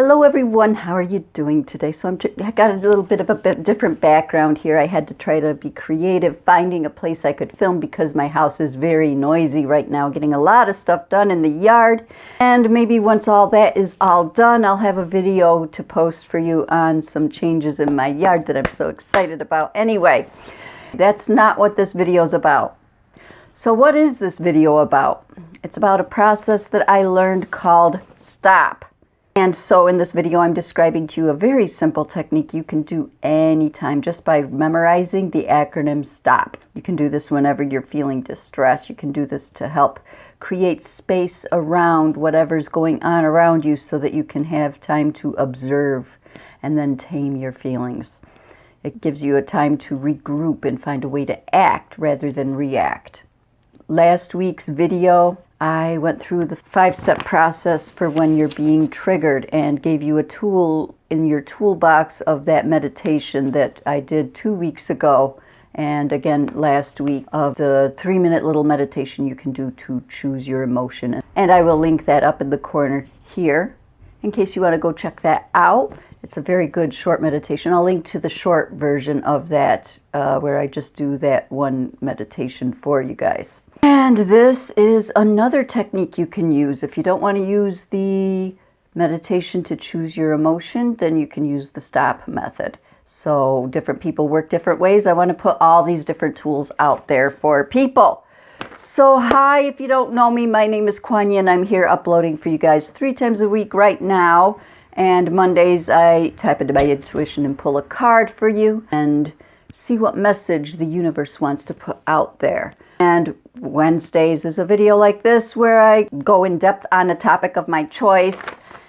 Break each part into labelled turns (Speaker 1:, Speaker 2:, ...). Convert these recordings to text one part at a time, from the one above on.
Speaker 1: Hello everyone, how are you doing today? So I got a little bit of a different background here. I had to try to be creative, finding a place I could film because my house is very noisy right now, getting a lot of stuff done in the yard. And maybe once all that is all done, I'll have a video to post for you on some changes in my yard that I'm so excited about. Anyway, that's not what this video is about. So what is this video about? It's about a process that I learned called STOP. And so in this video, I'm describing to you a very simple technique you can do anytime just by memorizing the acronym STOP. You can do this whenever you're feeling distressed. You can do this to help create space around whatever's going on around you so that you can have time to observe and then tame your feelings. It gives you a time to regroup and find a way to act rather than react. Last week's video, I went through the 5-step process for when you're being triggered and gave you a tool in your toolbox of that meditation that I did 2 weeks ago and again last week of the 3-minute little meditation you can do to choose your emotion. And I will link that up in the corner here in case you want to go check that out. It's a very good short meditation. I'll link to the short version of that where I just do that one meditation for you guys. And this is another technique you can use. If you don't want to use the meditation to choose your emotion, then you can use the STOP method. So different people work different ways. I want to put all these different tools out there for people. So hi, if you don't know me, my name is KuanYin. I'm here uploading for you guys 3 times a week right now. And Mondays I tap into my intuition and pull a card for you and see what message the universe wants to put out there. And Wednesdays is a video like this where I go in depth on a topic of my choice,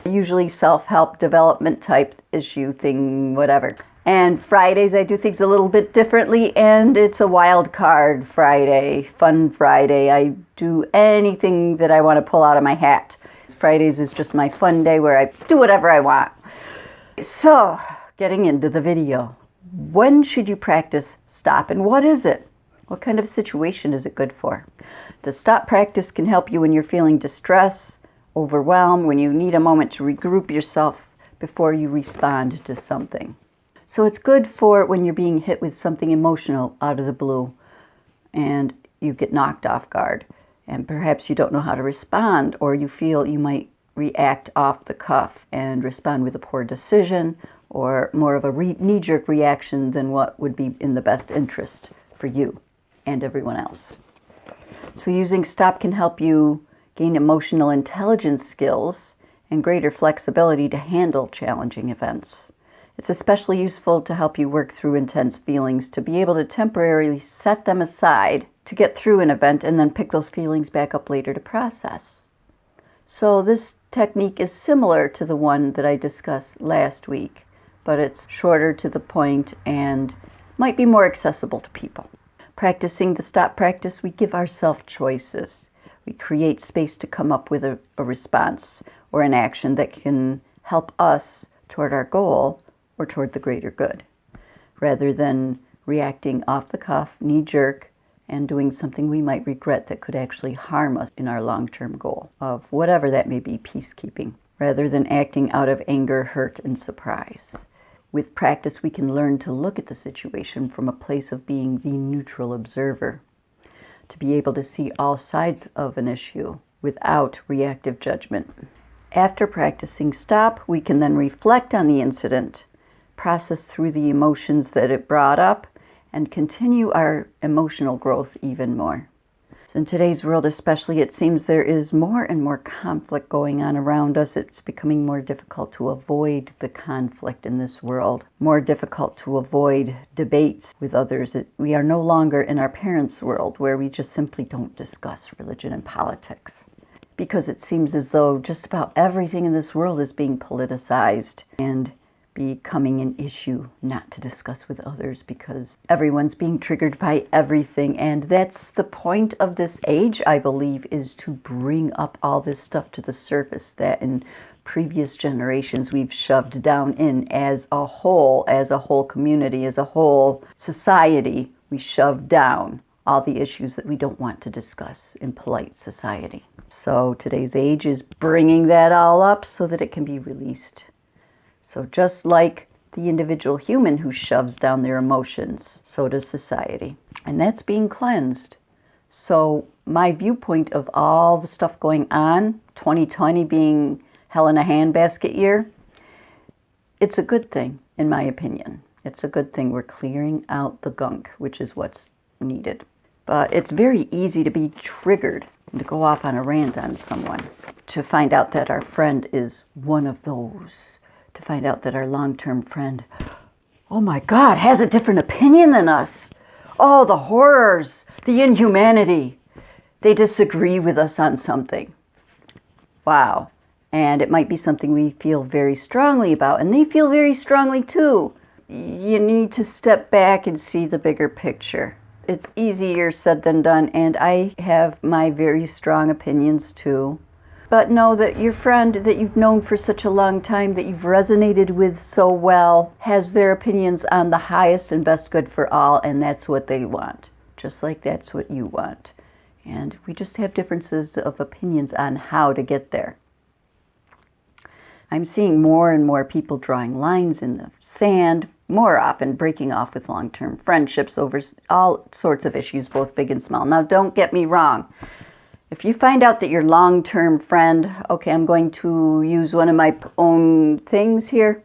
Speaker 1: usually self-help, development type issue thing, whatever. And Fridays I do things a little bit differently, and it's a wild card Friday, fun Friday. I do anything that I want to pull out of my hat. Fridays is just my fun day where I do whatever I want. So, getting into the video. When should you practice STOP, and what is it? What kind of situation is it good for? The STOP practice can help you when you're feeling distress, overwhelmed, when you need a moment to regroup yourself before you respond to something. So it's good for when you're being hit with something emotional out of the blue and you get knocked off guard and perhaps you don't know how to respond, or you feel you might react off the cuff and respond with a poor decision or more of a knee-jerk reaction than what would be in the best interest for you and everyone else. So using STOP can help you gain emotional intelligence skills and greater flexibility to handle challenging events. It's especially useful to help you work through intense feelings, to be able to temporarily set them aside to get through an event and then pick those feelings back up later to process. So this technique is similar to the one that I discussed last week, but it's shorter to the point and might be more accessible to people. Practicing the STOP practice, we give ourselves choices. We create space to come up with a response or an action that can help us toward our goal or toward the greater good, rather than reacting off the cuff, knee-jerk, and doing something we might regret that could actually harm us in our long-term goal of whatever that may be, peacekeeping, rather than acting out of anger, hurt, and surprise. With practice, we can learn to look at the situation from a place of being the neutral observer, to be able to see all sides of an issue without reactive judgment. After practicing STOP, we can then reflect on the incident, process through the emotions that it brought up, and continue our emotional growth even more. So in today's world especially, it seems there is more and more conflict going on around us. It's becoming more difficult to avoid the conflict in this world, more difficult to avoid debates with others. We are no longer in our parents' world where we just simply don't discuss religion and politics, because it seems as though just about everything in this world is being politicized and becoming an issue not to discuss with others because everyone's being triggered by everything. And that's the point of this age, I believe, is to bring up all this stuff to the surface that in previous generations we've shoved down in as a whole community, as a whole society. We shoved down all the issues that we don't want to discuss in polite society. So today's age is bringing that all up so that it can be released So just like the individual human who shoves down their emotions, so does society. And that's being cleansed. So my viewpoint of all the stuff going on, 2020 being hell in a handbasket year, it's a good thing, in my opinion. It's a good thing. We're clearing out the gunk, which is what's needed. But it's very easy to be triggered and to go off on a rant on someone, to find out that our friend is one of those, to find out that our long-term friend, oh my God, has a different opinion than us. Oh, the horrors, the inhumanity. They disagree with us on something. Wow. And it might be something we feel very strongly about, and they feel very strongly too. You need to step back and see the bigger picture. It's easier said than done, and I have my very strong opinions too. But know that your friend that you've known for such a long time, that you've resonated with so well, has their opinions on the highest and best good for all, and that's what they want. Just like that's what you want. And we just have differences of opinions on how to get there. I'm seeing more and more people drawing lines in the sand, more often breaking off with long-term friendships over all sorts of issues, both big and small. Now, don't get me wrong. If you find out that your long-term friend, okay, I'm going to use one of my own things here.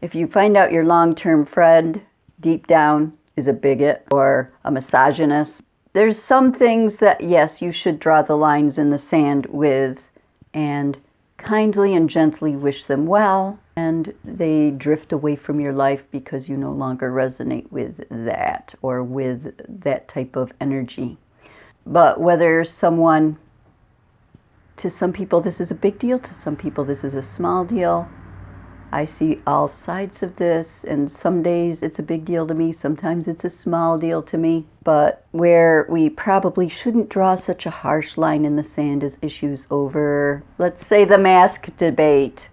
Speaker 1: If you find out your long-term friend deep down is a bigot or a misogynist, there's some things that, yes, you should draw the lines in the sand with and kindly and gently wish them well, and they drift away from your life because you no longer resonate with that or with that type of energy. But whether someone, to some people this is a big deal, to some people this is a small deal. I see all sides of this, and some days it's a big deal to me, sometimes it's a small deal to me. But where we probably shouldn't draw such a harsh line in the sand is issues over, let's say, the mask debate.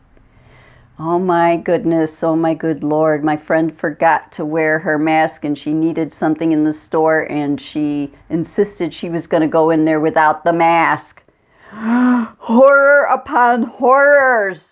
Speaker 1: Oh my goodness, oh my good Lord, my friend forgot to wear her mask and she needed something in the store and she insisted she was going to go in there without the mask. Horror upon horrors.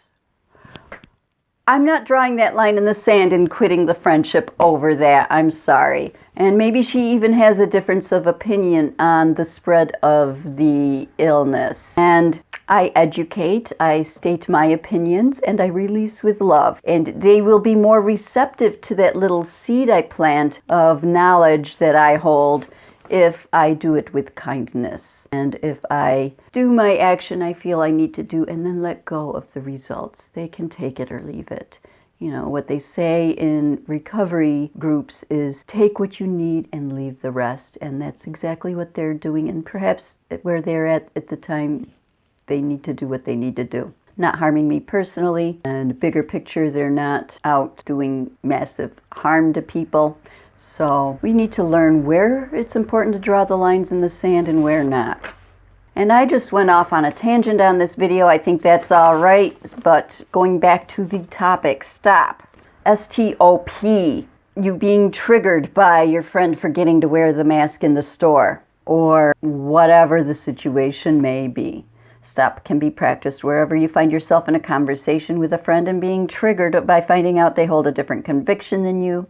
Speaker 1: I'm not drawing that line in the sand and quitting the friendship over that. I'm sorry. And maybe she even has a difference of opinion on the spread of the illness. And I educate, I state my opinions, and I release with love. And they will be more receptive to that little seed I plant of knowledge that I hold if I do it with kindness. And if I do my action I feel I need to do and then let go of the results. They can take it or leave it. You know, what they say in recovery groups is take what you need and leave the rest. And that's exactly what they're doing. And perhaps where they're at the time, they need to do what they need to do. Not harming me personally, and bigger picture, they're not out doing massive harm to people. So we need to learn where it's important to draw the lines in the sand and where not. And I just went off on a tangent on this video. I think that's all right. But going back to the topic, stop. S.T.O.P. You being triggered by your friend forgetting to wear the mask in the store, or whatever the situation may be. Stop can be practiced wherever you find yourself in a conversation with a friend and being triggered by finding out they hold a different conviction than you.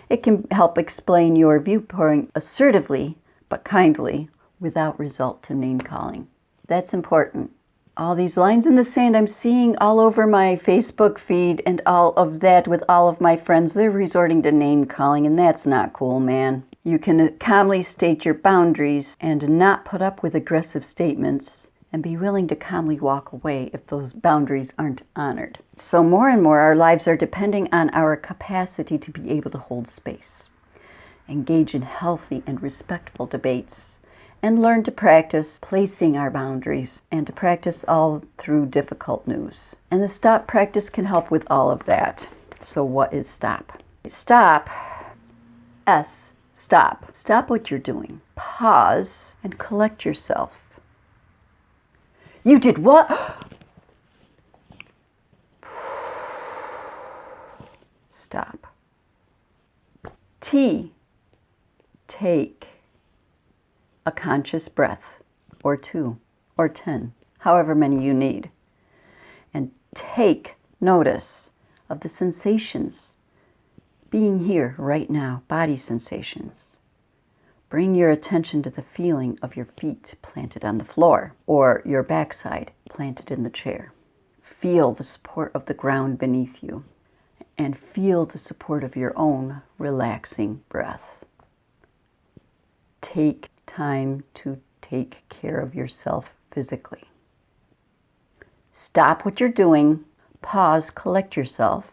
Speaker 1: It can help explain your viewpoint assertively, but kindly, without result to name calling. That's important. All these lines in the sand I'm seeing all over my Facebook feed and all of that with all of my friends, they're resorting to name calling, and that's not cool, man. You can calmly state your boundaries and not put up with aggressive statements, and be willing to calmly walk away if those boundaries aren't honored. So more and more our lives are depending on our capacity to be able to hold space, engage in healthy and respectful debates, and learn to practice placing our boundaries and to practice all through difficult news. And the stop practice can help with all of that. So what is stop? Stop. S. Stop. Stop what you're doing. Pause and collect yourself. You did what? Stop. T. Take a conscious breath, or 2, or 10, however many you need. And take notice of the sensations. Being here right now, body sensations. Bring your attention to the feeling of your feet planted on the floor or your backside planted in the chair. Feel the support of the ground beneath you and feel the support of your own relaxing breath. Take time to take care of yourself physically. Stop what you're doing, pause, collect yourself,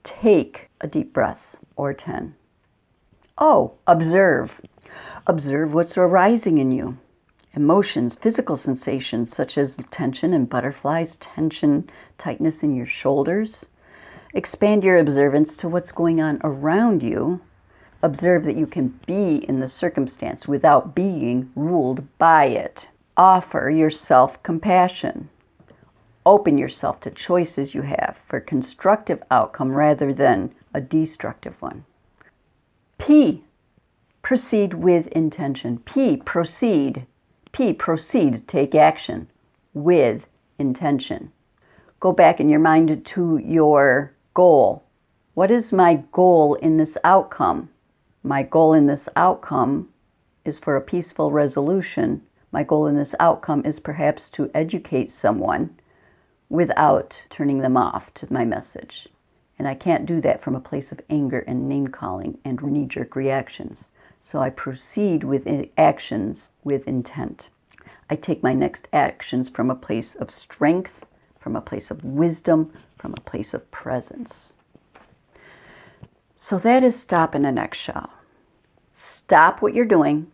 Speaker 1: take a deep breath or 10. Oh, observe. Observe what's arising in you. Emotions, physical sensations such as tension and butterflies, tension, tightness in your shoulders. Expand your observance to what's going on around you. Observe that you can be in the circumstance without being ruled by it. Offer yourself compassion. Open yourself to choices you have for constructive outcome rather than a destructive one. P, proceed with intention. P, proceed. P, proceed, take action with intention. Go back in your mind to your goal. What is my goal in this outcome? My goal in this outcome is for a peaceful resolution. My goal in this outcome is perhaps to educate someone without turning them off to my message. And I can't do that from a place of anger and name-calling and knee-jerk reactions. So I proceed with actions with intent. I take my next actions from a place of strength, from a place of wisdom, from a place of presence. So that is stop in a nutshell. Stop what you're doing.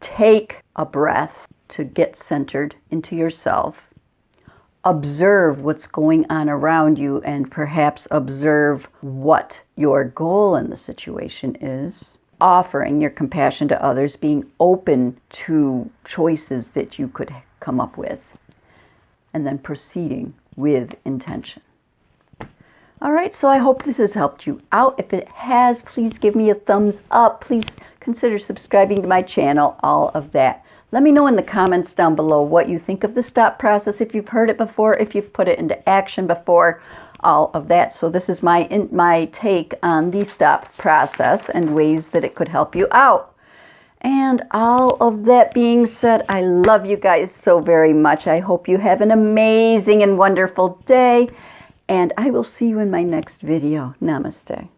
Speaker 1: Take a breath to get centered into yourself. Observe what's going on around you and perhaps observe what your goal in the situation is. Offering your compassion to others, being open to choices that you could come up with, and then proceeding with intention. All right, so I hope this has helped you out. If it has, please give me a thumbs up. Please consider subscribing to my channel, all of that. Let me know in the comments down below what you think of the STOP process, if you've heard it before, if you've put it into action before, all of that. So this is my take on the STOP process and ways that it could help you out. And all of that being said, I love you guys so very much. I hope you have an amazing and wonderful day. And I will see you in my next video. Namaste.